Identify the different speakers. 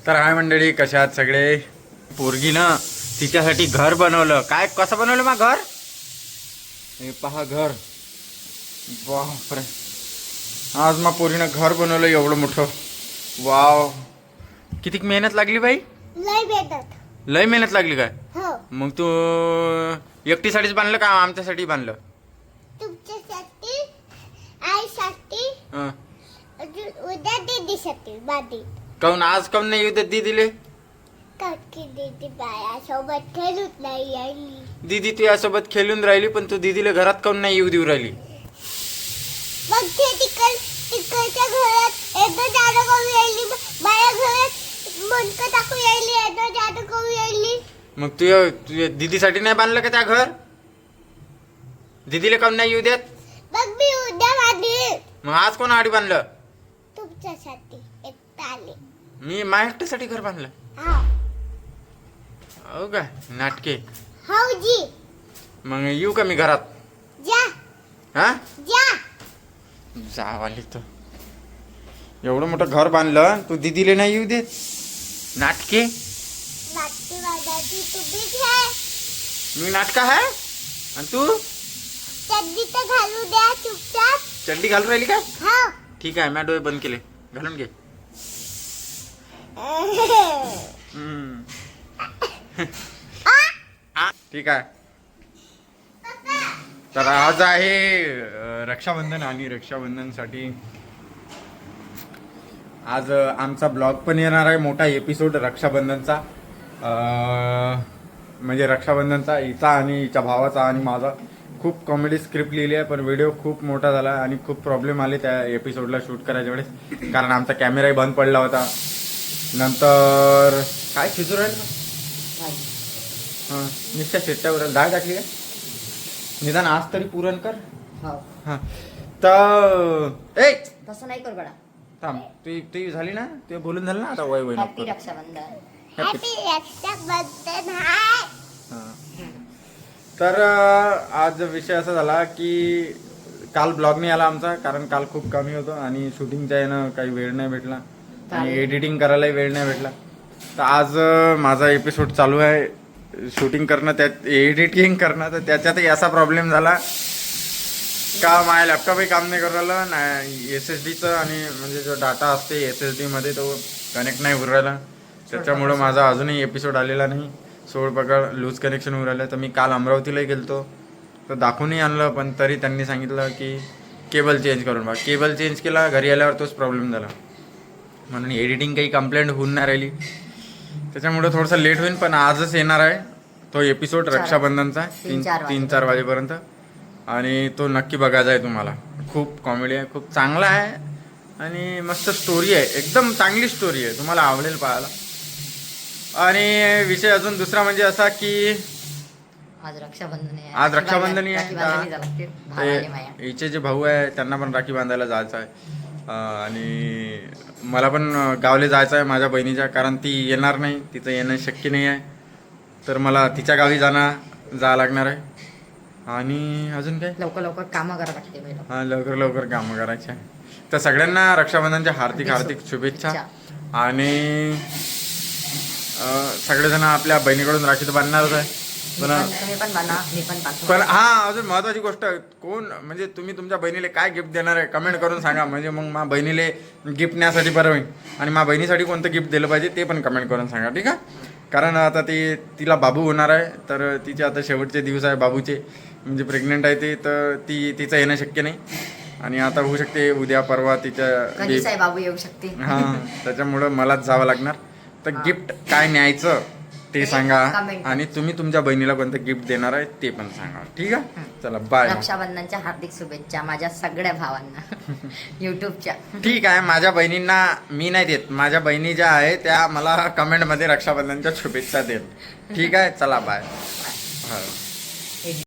Speaker 1: तर हाय मंडळी, कशा आहात सगळे. पोरगीनं तिच्यासाठी घर बनवलं. काय कसं बनवलं मग घर? हे पहा घर. बापरे, आज मग पोरीनं घर बनवलं एवढं मोठं. वाव, किती मेहनत लागली बाई. लय मेहनत लागली काय?
Speaker 2: हो.
Speaker 1: मग तू एकटीसाठीच बांधलं का आमच्यासाठी बांधलं?
Speaker 2: तुमच्यासाठी, आईसाठी,
Speaker 1: हं.
Speaker 2: उद्या दीदीसाठी बादी.
Speaker 1: काऊन आज काऊन नाही येऊ देत दीदीले?
Speaker 2: काकी दीदी बायासोबत खेळत नाही आली.
Speaker 1: दीदी तुझ्यासोबत खेळून राहिली, पण तू दीदीला घरात काऊन नाही येऊ देऊ राहिली?
Speaker 2: मग ते तिकडच्या घरात एकदा जादू करू यायली, माझ्या घरात मुंडकं टाकू यायली, एकदा जादू करू यायली.
Speaker 1: मग तुझ्या दीदीसाठी नाही बांधलं का त्या घर? दीदीला काऊन नाही येऊ देत?
Speaker 2: मग मी उद्या बांधीन
Speaker 1: मग आज कोण आडी बांधलं?
Speaker 2: तुमच्यासाठी एकटा आले.
Speaker 1: मी माझ्या एकट्यासाठी घर बांधलं.
Speaker 2: हा.
Speaker 1: हो का, नाटके.
Speaker 2: हौजी
Speaker 1: मग येऊ का मी घरात?
Speaker 2: जा
Speaker 1: हा,
Speaker 2: जा.
Speaker 1: जावाली तो एवढं मोठं घर बांधलं, तू दीदीला नाही येऊ देत? नाटके.
Speaker 2: नाटकी वाजायची तुम्हीच आहे.
Speaker 1: मी नाटका आहे आणि तू
Speaker 2: चड्डी तर घालू द्या चुपचाप.
Speaker 1: चड्डी घालून राहिली का?
Speaker 2: हा.
Speaker 1: ठीक आहे, मी डोळे बंद केले, घालून घे. हम्म. ठीक आहे. तर आज आहे रक्षाबंधन आणि रक्षाबंधनसाठी आज आमचा ब्लॉग पण येणार आहे, मोठा एपिसोड रक्षाबंधनचा. म्हणजे रक्षाबंधनचा हिचा आणि हिच्या भावाचा आणि माझा. खूप कॉमेडी स्क्रिप्ट लिहिली आहे, पण व्हिडिओ खूप मोठा झाला आणि खूप प्रॉब्लेम आले त्या एपिसोडला शूट करायच्या वेळेस, कारण आमचा कॅमेराही बंद पडला होता. नंतर काय खिचू राहील हां, नुसत्या शिट्ट्यावर डाळ टाकली आहे. निदान आज तरी पुरण कर. हां, तर ए
Speaker 3: तसं नाही कर बडा.
Speaker 1: थांब, ती झाली ना, ते बोलून झालं ना, आता वय वय
Speaker 3: हॅपी रक्षाबंधन.
Speaker 2: हॅपी रक्षाबंधन हाय.
Speaker 1: हां. तर आज विषय असा झाला की काल ब्लॉग नाही आला आमचा, कारण काल खूप कमी होतं आणि शूटिंगच्या यानं काही वेळ नाही भेटला आणि एडिटिंग करायलाही वेळ नाही भेटला. तर आज माझा एपिसोड चालू आहे शूटिंग करणं, त्यात एडिटिंग करणं. तर त्याच्यातही असा प्रॉब्लेम झाला का माझ्या लॅपटॉपही काम नाही करू राहिलं नाही, SSDचं आणि म्हणजे जो डाटा असते SSDमध्ये तो कनेक्ट नाही होऊ राहिला. त्याच्यामुळं माझा अजूनही एपिसोड आलेला नाही. सोड पकड लूज कनेक्शन होऊ राहिलं. तर मी काल अमरावतीलाही गेलतो, तर दाखवूनही आणलं, पण तरी त्यांनी सांगितलं की केबल चेंज करून बघा. केबल चेंज केला, घरी आल्यावर तोच प्रॉब्लेम झाला, म्हणून एडिटिंग काही कंप्लेंट होऊन नाही राहिली. त्याच्यामुळं थोडंसं लेट होईल, पण आजच येणार आहे तो एपिसोड रक्षाबंधनचा 3-4 वाजेपर्यंत. आणि तो नक्की बघायचा आहे तुम्हाला. खूप कॉमेडी आहे, खूप चांगला आहे आणि मस्त स्टोरी आहे, एकदम चांगली स्टोरी आहे, तुम्हाला आवडेल पाहायला. आणि विषय अजून दुसरा म्हणजे असा की
Speaker 3: आज रक्षाबंधन आहे.
Speaker 1: आज रक्षाबंधन आहे.
Speaker 3: राखी बांधायला जावं लागते. भावाने माया.
Speaker 1: हिचे जे भाऊ आहे त्यांना पण राखी बांधायला जायचं आहे. आणि मला पण गावले जायचं आहे माझ्या बहिणीच्या, कारण ती येणार नाही, तिचं येणं शक्य नाही आहे. तर मला तिच्या गावी जावं लागणार आहे. आणि अजून काय,
Speaker 3: लवकर कामं करावं लागते पहिलं.
Speaker 1: हां, लवकर कामं करायचे आहे. तर सगळ्यांना रक्षाबंधनच्या हार्दिक शुभेच्छा. आणि सगळेजण आपल्या बहिणीकडून राखी तर बांधणारच आहे,
Speaker 3: तुम्ही पण बांधा, मी पण बांधतो.
Speaker 1: पण हां, अजून महत्वाची गोष्ट, कोण म्हणजे तुम्ही तुमच्या बहिणीला काय गिफ्ट देणार आहे कमेंट करून सांगा, म्हणजे मग माझ्या बहिणीला गिफ्ट नेण्यासाठी बरं होईल. आणि माझ्या बहिणीसाठी कोणतं गिफ्ट दिलं पाहिजे ते पण कमेंट करून सांगा, ठीक आहे. कारण आता तिला बाबू होणार आहे, तर तिचे आता शेवटचे दिवस आहे बाबूचे, म्हणजे प्रेग्नेंट आहे ती, तर तिचं येणं शक्य नाही. आणि आता होऊ शकते उद्या परवा तिच्या
Speaker 3: बाबू येऊ शकते.
Speaker 1: हां, त्याच्यामुळं मलाच जावं लागणार. तर गिफ्ट काय न्यायचं ते सांगा, आणि तुम्ही तुमच्या बहिणीला कोणतं गिफ्ट देणार आहे ते पण सांगा, ठीक आहे. चला बाय.
Speaker 3: रक्षाबंधनच्या हार्दिक शुभेच्छा माझ्या सगळ्या भावांना युट्यूबच्या.
Speaker 1: ठीक आहे, माझ्या बहिणींना मी नाही देत, माझ्या बहिणी ज्या आहे त्या मला कमेंटमध्ये रक्षाबंधनच्या शुभेच्छा देत, ठीक आहे. चला बाय.